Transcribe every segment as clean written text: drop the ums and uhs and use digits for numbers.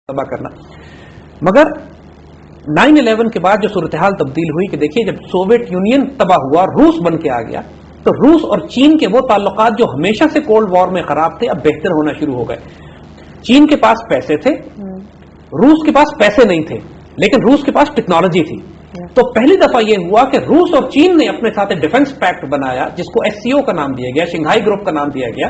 تباہ کرنا. مگر 9/11 کے بعد جو صورتحال تبدیل ہوئی کہ دیکھیے جب سوویت یونین تباہ ہوا اور روس بن کے آ گیا تو روس اور چین کے وہ تعلقات جو ہمیشہ سے کولڈ وار میں خراب تھے اب بہتر ہونا شروع ہو گئے. چین کے پاس پیسے تھے, روس کے پاس پیسے نہیں تھے, لیکن روس کے پاس ٹیکنالوجی تھی. تو پہلی دفعہ یہ ہوا کہ روس اور چین نے اپنے ساتھ ڈیفنس پیکٹ بنایا جس کو SCO کا نام دیا گیا, شنگھائی گروپ کا نام دیا گیا,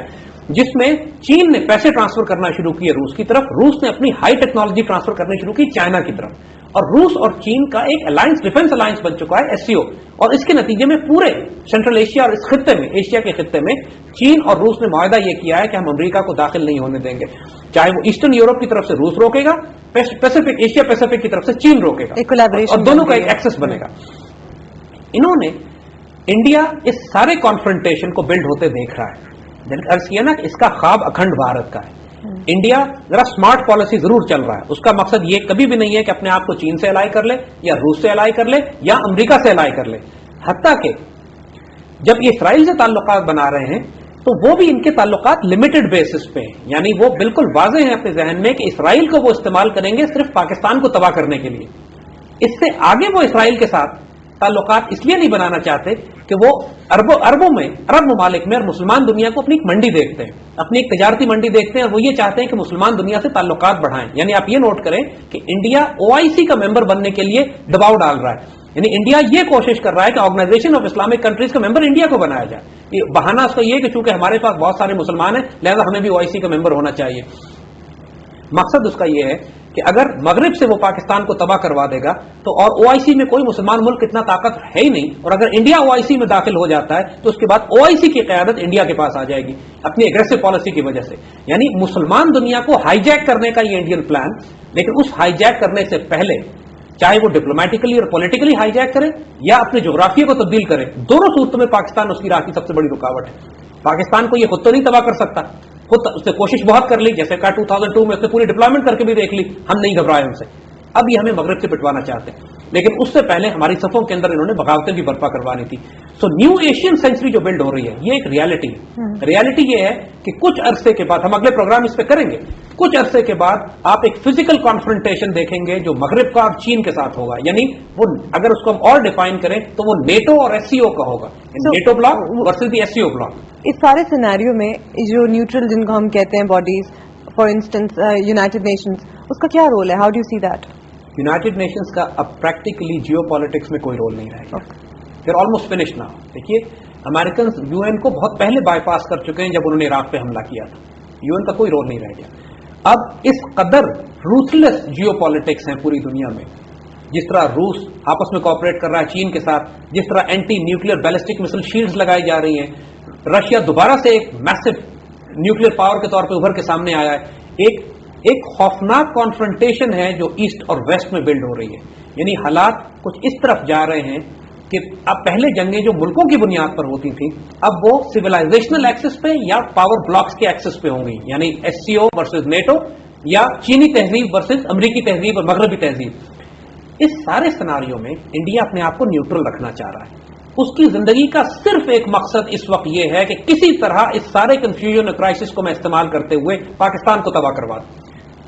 جس میں چین نے پیسے ٹرانسفر کرنا شروع کیے روس کی طرف, روس نے اپنی ہائی ٹیکنالوجی ٹرانسفر کرنی شروع کی چائنا کی طرف, اور روس اور چین کا ایک الائنس, ڈیفنس الائنس بن چکا ہے SCO. اور اس کے نتیجے میں پورے سینٹرل ایشیا اور اس خطے میں, ایشیا کے خطے میں چین اور روس نے معاہدہ یہ کیا ہے کہ ہم امریکہ کو داخل نہیں ہونے دیں گے, چاہے وہ ایسٹرن یورپ کی طرف سے روس روکے گا, پیسفک ایشیا پیسفک کی طرف سے چین روکے گا, اور دونوں کا ایک ایکسس بنے گا. انہوں نے انڈیا اس سارے کانفرنٹیشن کو بلڈ ہوتے دیکھ رہا ہے. عرض کیا نا کہ اس کا خواب اکھنڈ بھارت کا ہے. انڈیا ذرا سمارٹ پالیسی ضرور چل رہا ہے, اس کا مقصد یہ کبھی بھی نہیں ہے کہ اپنے آپ کو چین سے الائی کر لے یا روس سے الائی کر لے یا امریکہ سے الائی کر لے. حتیٰ کہ جب یہ اسرائیل سے تعلقات بنا رہے ہیں تو وہ بھی ان کے تعلقات لمیٹڈ بیسس پہ ہیں, یعنی وہ بالکل واضح ہیں اپنے ذہن میں کہ اسرائیل کو وہ استعمال کریں گے صرف پاکستان کو تباہ کرنے کے لیے. اس سے آگے وہ اسرائیل کے ساتھ تعلقات اس لیے نہیں بنانا چاہتے کہ وہ عرب ممالک میں اور مسلمان دنیا کو اپنی ایک منڈی دیکھتے ہیں, اپنی ایک تجارتی منڈی دیکھتے ہیں, اور وہ یہ چاہتے ہیں کہ مسلمان دنیا سے تعلقات بڑھائیں. یعنی آپ یہ نوٹ کریں کہ انڈیا OIC کا ممبر بننے کے لیے دباؤ ڈال رہا ہے, یعنی انڈیا یہ کوشش کر رہا ہے کہ آرگنائزیشن آف اسلامک کنٹریز کا ممبر انڈیا کو بنایا جائے. یہ بہانہ اس کا یہ کہ چونکہ ہمارے پاس بہت سارے مسلمان ہیں لہذا ہمیں بھی OIC کا ممبر ہونا چاہیے. مقصد اس کا یہ ہے کہ اگر مغرب سے وہ پاکستان کو تباہ کروا دے گا تو, اور OIC میں کوئی مسلمان ملک اتنا طاقت ہے ہی نہیں, اور اگر انڈیا OIC میں داخل ہو جاتا ہے تو اس کے بعد OIC کی قیادت انڈیا کے پاس آ جائے گی اپنی اگریسو پالیسی کی وجہ سے. یعنی مسلمان دنیا کو ہائی جیک کرنے کا یہ انڈین پلان, لیکن اس ہائی جیک کرنے سے پہلے چاہے وہ ڈپلومیٹیکلی اور پولیٹیکلی ہائی جیک کرے یا اپنے جغرافیہ کو تبدیل کرے, دونوں صورتوں میں پاکستان اس کی راہ کی سب سے بڑی رکاوٹ ہے. پاکستان کو یہ خود تو نہیں تباہ کر سکتا, خود اس نے کوشش بہت کر لی, جیسے کہ 2002 میں اس نے پوری ڈپلائمنٹ کر کے بھی دیکھ لی, ہم نہیں گھبرائے ان سے. اب یہ ہمیں مغرب سے پٹوانا چاہتے ہیں, لیکن اس سے پہلے ہماری صفوں کے اندر انہوں نے بغاوتیں بھی برپا کروانی تھی. سو نیو ایشین سینچری جو بلڈ ہو رہی ہے یہ ایک ریالٹی ہے. ریالٹی یہ ہے کہ کچھ عرصے کے بعد, ہم اگلے پروگرام اس پہ کریں گے, کچھ عرصے کے بعد آپ ایک فزیکل کانفرنٹیشن دیکھیں گے جو مغرب کا اور چین کے ساتھ ہوگا. یعنی وہ اگر اس کو ہم اور ڈیفائن کریں تو وہ نیٹو اور SCO کا ہوگا, NATO bloc versus the SCO bloc. اس سارے سینیریو میں جو نیوٹرل جن کو ہم کہتے ہیں bodies, for instance United Nations, اس کا کیا رول ہے؟ How do you see that? United Nations کا اب پریکٹیکلی جیو پالیٹکس میں کوئی رول نہیں رہے گا. They are almost finish now. دیکھیے امریکنز UN کو بہت پہلے بائی پاس کر چکے ہیں جب انہوں نے عراق پہ حملہ کیا تھا. UN کا کوئی رول نہیں رہ گیا. اب اس قدر روتھلیس جیو پالیٹکس ہیں پوری دنیا میں, جس طرح روس آپس میں کوآپریٹ کر رہا ہے چین کے ساتھ, جس طرح اینٹی نیوکلیر بیلسٹک مسل شیلڈز لگائی جا رہی ہیں, رشیا دوبارہ سے ایک میسو نیوکلیر پاور کے طور پہ ابھر کے سامنے آیا ہے. ایک خوفناک کانفرنٹیشن ہے جو ایسٹ اور ویسٹ میں بلڈ ہو رہی ہے. یعنی حالات کچھ اس طرف جا رہے ہیں کہ اب پہلے جنگیں جو ملکوں کی بنیاد پر ہوتی تھیں اب وہ سویلائزیشنل ایکسس پہ یا پاور بلاکس کے ایکسس پہ ہوں گی. یعنی SCO ورسز نیٹو یا چینی تہذیب ورسز امریکی تہذیب اور مغربی تہذیب. اس سارے سناریوں میں انڈیا اپنے آپ کو نیوٹرل رکھنا چاہ رہا ہے. اس کی زندگی کا صرف ایک مقصد اس وقت یہ ہے کہ کسی طرح اس سارے کنفیوژن اور کرائسس کو میں استعمال کرتے ہوئے پاکستان کو تباہ کروا دوں.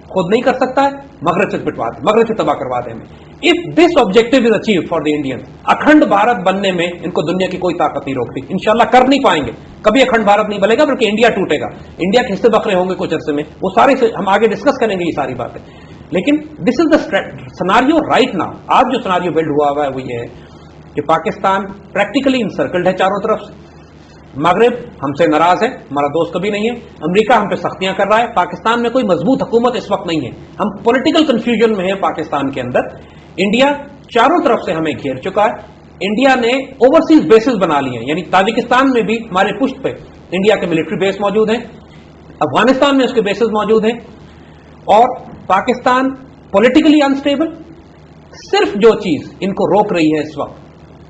خود نہیں کر سکتا ہے, مغرب سے پٹوا دیں, مغرب سے تباہ کروا دیں. If this objective is achieved for the Indian, Akhand Bharat بننے میں ان کو دنیا کی کوئی طاقت نہیں روکتی. انشاءاللہ کر نہیں پائیں گے, کبھی اکھنڈ بھارت نہیں بنے گا بلکہ انڈیا ٹوٹے گا. انڈیا کے حصے بکرے ہوں گے کچھ عرصے میں, وہ سارے ہم آگے ڈسکس کریں گے یہ ساری باتیں. لیکن دس is the scenario right now. آج جو سناریو بلڈ ہوا ہوا ہے وہ یہ ہے کہ پاکستان پریکٹیکلی انسرکلڈ ہے چاروں طرف سے. مغرب ہم سے ناراض ہے, ہمارا دوست کبھی نہیں ہے. امریکہ ہم پہ سختیاں کر رہا ہے. پاکستان میں کوئی مضبوط حکومت اس وقت نہیں ہے. ہم پولیٹیکل کنفیوژن میں ہیں پاکستان کے اندر. انڈیا چاروں طرف سے ہمیں گھیر چکا ہے. انڈیا نے اوورسیز بیسز بنا لی ہیں, یعنی تاجکستان میں بھی ہمارے پشت پہ انڈیا کے ملٹری بیس موجود ہیں, افغانستان میں اس کے بیسز موجود ہیں, اور پاکستان پولیٹیکلی انسٹیبل. صرف جو چیز ان کو روک رہی ہے اس وقت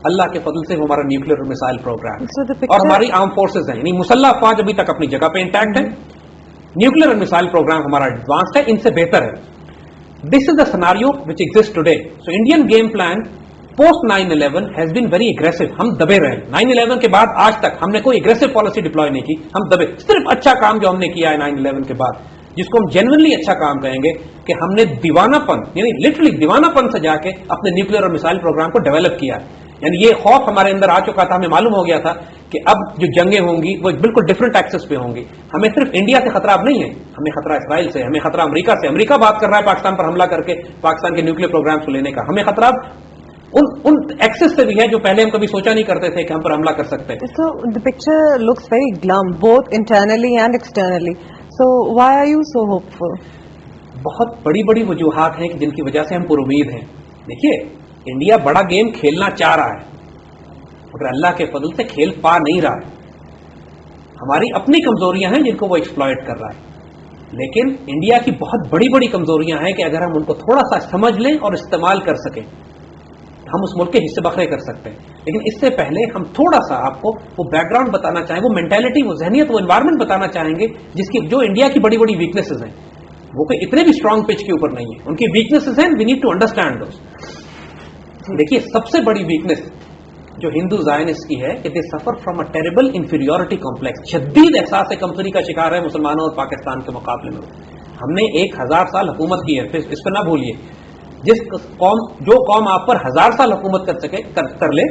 اللہ کے فضل سے ہمارا نیوکلیر اور میسائل پروگرام اور ہماری آرم فورسز ہیں, یعنی مسلح افواج ابھی تک اپنی جگہ پہ انٹیکٹ ہے. نیوکلیر اور میسائل پروگرام ہمارا ایڈوانسڈ ہے, ان سے بہتر ہے. This is the scenario which exist today. So Indian game plan post 9/11 has been very aggressive. ہم دبے رہے. 9/11 کے بعد آج تک ہم نے کوئی اگریسو پالیسی ڈپلوائے نہیں کی, ہم دبے. صرف اچھا کام جو ہم نے کیا ہے 9/11 کے بعد جس کو ہم جینوئنلی اچھا کام کہیں گے کہ ہم نے دیوانہ پن یعنی لٹرلی دیوانہ پن سے جا کے اپنے نیوکلیر اور میسائل پروگرام کو ڈیولپ کیا. یعنی یہ خوف ہمارے اندر آ چکا تھا, ہمیں معلوم ہو گیا تھا کہ اب جو جنگیں ہوں گی وہ بالکل ڈفرنٹ ایکسس پہ ہوں گی. ہمیں صرف انڈیا سے خطرہ اب نہیں ہے, ہمیں خطرہ اسرائیل سے, ہمیں خطرہ امریکہ سے. امریکہ بات کر رہا ہے پاکستان پر حملہ کر کے پاکستان کے نیوکلیر پروگرام کو لینے کا. ہمیں خطرہ ان ایکسس سے بھی ہے جو پہلے ہم کبھی سوچا نہیں کرتے تھے کہ ہم پر حملہ کر سکتے ہیں. So the picture looks very glum, both internally and externally. So why are you so hopeful? بہت بڑی بڑی وجوہات ہیں کہ جن کی وجہ سے ہم پر امید ہیں. دیکھیے, انڈیا بڑا گیم کھیلنا چاہ رہا ہے مگر اللہ کے فضل سے کھیل پا نہیں رہا ہے. ہماری اپنی کمزوریاں ہیں جن کو وہ ایکسپلائٹ کر رہا ہے, لیکن انڈیا کی بہت بڑی بڑی کمزوریاں ہیں کہ اگر ہم ان کو تھوڑا سا سمجھ لیں اور استعمال کر سکیں ہم اس ملک کے حصے بخرے کر سکتے ہیں. لیکن اس سے پہلے ہم تھوڑا سا آپ کو وہ بیک گراؤنڈ بتانا چاہیں, وہ مینٹلٹی, وہ ذہنیت, وہ انوائرمنٹ بتانا چاہیں گے جس کی جو انڈیا کی بڑی بڑی ویکنیسز ہیں. وہ کوئی اتنے بھی اسٹرانگ پچ کے اوپر نہیں ہے, ان کی ویکنیسز ہیں, we need to understand those. دیکھیے, سب سے بڑی ویکنیس جو ہندو زائنسٹ کی ہے کہ they suffer from a terrible inferiority complex. شدید احساس کمتری کا شکار ہے مسلمانوں اور پاکستان کے مقابلے میں. ہم نے 1000 سال حکومت کی ہے, پھر اس پہ نہ بھولیے, جو قوم آپ پر 1000 سال حکومت کر لے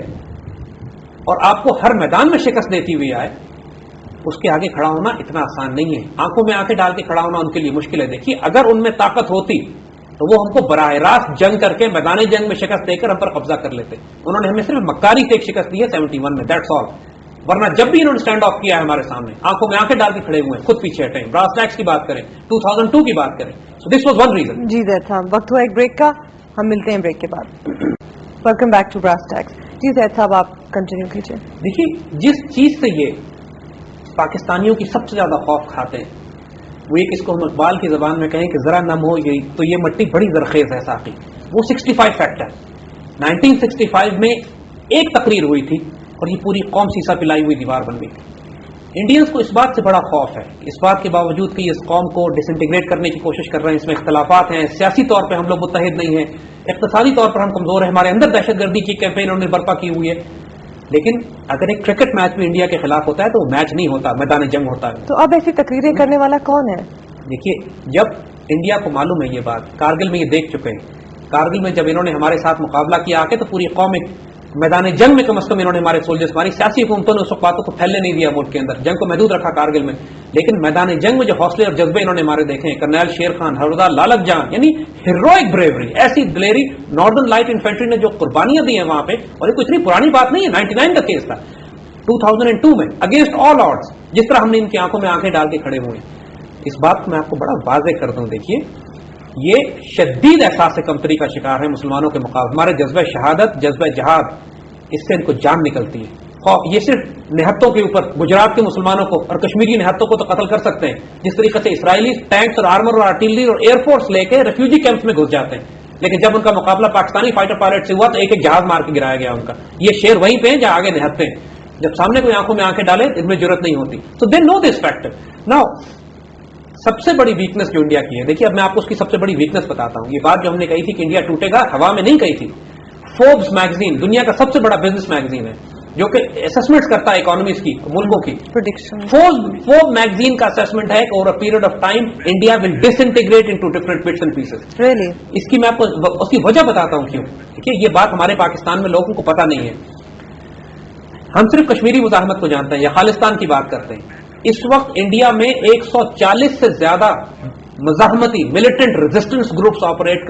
اور آپ کو ہر میدان میں شکست دیتی ہوئی آئے, اس کے آگے کھڑا ہونا اتنا آسان نہیں ہے. آنکھوں میں آنکھیں ڈال کے کھڑا ہونا ان کے لیے مشکل ہے. دیکھیے, اگر ان میں طاقت ہوتی تو وہ ہم کو براہ راست جنگ کر کے میدان جنگ میں شکست دے کر ہم پر قبضہ کر لیتے. انہوں نے ہمیں صرف مکاری سے ایک شکست دی ہے 71 میں, دیٹس آل. ورنہ جب بھی انہوں نے اسٹینڈ آف کیا ہے ہمارے سامنے, آنکھوں میں آنکھیں ڈال کے کھڑے ہوئے ہیں, خود پیچھے ہٹے ہیں. براس ٹیکس کی بات کریں, 2002 کی بات کریں, سو دس واز ون ریزن. جی زید صاحب, وقت ہوا ایک بریک کا, ہم ملتے ہیں بریک کے بعد. Welcome back to Brass Tacks. جی زید صاحب, آپ کنٹینیو کیجیے. دیکھیے, جس چیز سے یہ پاکستانیوں کی سب سے زیادہ خوف کھاتے ہیں وہ ایک, اس کو ہم اقبال کی زبان میں کہیں کہ ذرا نم ہو گئی تو یہ مٹی بڑی زرخیز ہے ساقی, وہ 65 فیکٹ ہے. 1965 میں ایک تقریر ہوئی تھی اور یہ پوری قوم سیسا پلائی ہوئی دیوار بن گئی. انڈینز کو اس بات سے بڑا خوف ہے, اس بات کے باوجود کہ یہ اس قوم کو ڈس انٹیگریٹ کرنے کی کوشش کر رہے ہیں, اس میں اختلافات ہیں, سیاسی طور پہ ہم لوگ متحد نہیں ہیں, اقتصادی طور پر ہم کمزور ہیں, ہمارے اندر دہشت گردی کی کیمپین انہوں نے برپا کی ہوئی ہے. لیکن اگر ایک کرکٹ میچ بھی انڈیا کے خلاف ہوتا ہے تو وہ میچ نہیں ہوتا, میدان جنگ ہوتا ہے. تو اب ایسی تقریریں کرنے والا کون ہے؟ دیکھیے, جب انڈیا کو معلوم ہے یہ بات, کارگل میں یہ دیکھ چکے ہیں, کارگل میں جب انہوں نے ہمارے ساتھ مقابلہ کیا آ کے تو پوری قوم ایک میدان جنگ میں کم از کم انہوں نے ہمارے سولجرز, ہماری سیاسی حکومتوں نے اس وقت باتوں کو پھیلنے نہیں دیا ملک کے اندر, جنگ کو محدود رکھا کارگل میں. لیکن میدان جنگ میں جو حوصلے اور جذبے انہوں نے ہمارے دیکھے ہیں, کرنیل شیر خان, ہردار لالک جان, یعنی ہیروئک بریوری, ایسی دلیری. ناردرن لائٹ انفینٹری نے جو قربانیاں دی ہیں وہاں پہ, اور یہ کوئی اتنی پرانی بات نہیں ہے, 99 کا کیس تھا, 2002 میں, اگینسٹ آل آڈس, جس طرح ہم نے ان کی آنکھوں میں آنکھیں ڈال کے کھڑے ہوئے ہیں. اس بات کو میں آپ کو بڑا واضح کرتا ہوں. دیکھیے, یہ شدید احساس کمتری کا شکار ہے مسلمانوں کے مقابلے. ہمارے جذبہ شہادت, جذبہ جہاد, اس سے ان کو جان نکلتی ہے. یہ صرف نہتوں کے اوپر, گجرات کے مسلمانوں کو اور کشمیری نہتوں کو تو قتل کر سکتے ہیں, جس طریقے سے اسرائیلی ٹینکس اور آرمر اور آرٹلری اور ایئر فورس لے کے ریفیوجی کیمپس میں گھس جاتے ہیں. لیکن جب ان کا مقابلہ پاکستانی فائٹر پائلٹ سے ہوا تو ایک ایک جہاز مار کے گرایا گیا ان کا. یہ شیر وہیں پہ ہیں جہاں آگے نہتے ہیں, جب سامنے کوئی آنکھوں میں آنکھیں ڈالے ان میں ضرورت نہیں ہوتی. سو دے نو دس فیکٹ. ناؤ, سب سے بڑی ویکنس جو انڈیا کی ہے, دیکھیے اب میں آپ کو اس کی سب سے بڑی ویکنس بتاتا ہوں. یہ بات جو ہم نے کہی تھی کہ انڈیا ٹوٹے گا, ہوا میں نہیں کہی تھی. فوربس میگزین, دنیا کا سب سے بڑا بزنس میگزین ہے جو کہ اسسمنٹ کرتا ہے اکانومیز کی, ملکوں کی. فورب میگزین کا اسسمنٹ ہے کہ over a period of time India will disintegrate into different bits and pieces. اس کی میں آپ کو اس کی وجہ بتاتا ہوں کیوں. دیکھیے, یہ بات ہمارے پاکستان میں لوگوں کو پتہ نہیں ہے. ہم صرف کشمیری مزاحمت کو جانتے ہیں یا خالستان کی بات کرتے ہیں. اس وقت انڈیا میں 140 سے زیادہ مزاحمتی ملیٹنٹ ریزسٹنس گروپس آپریٹ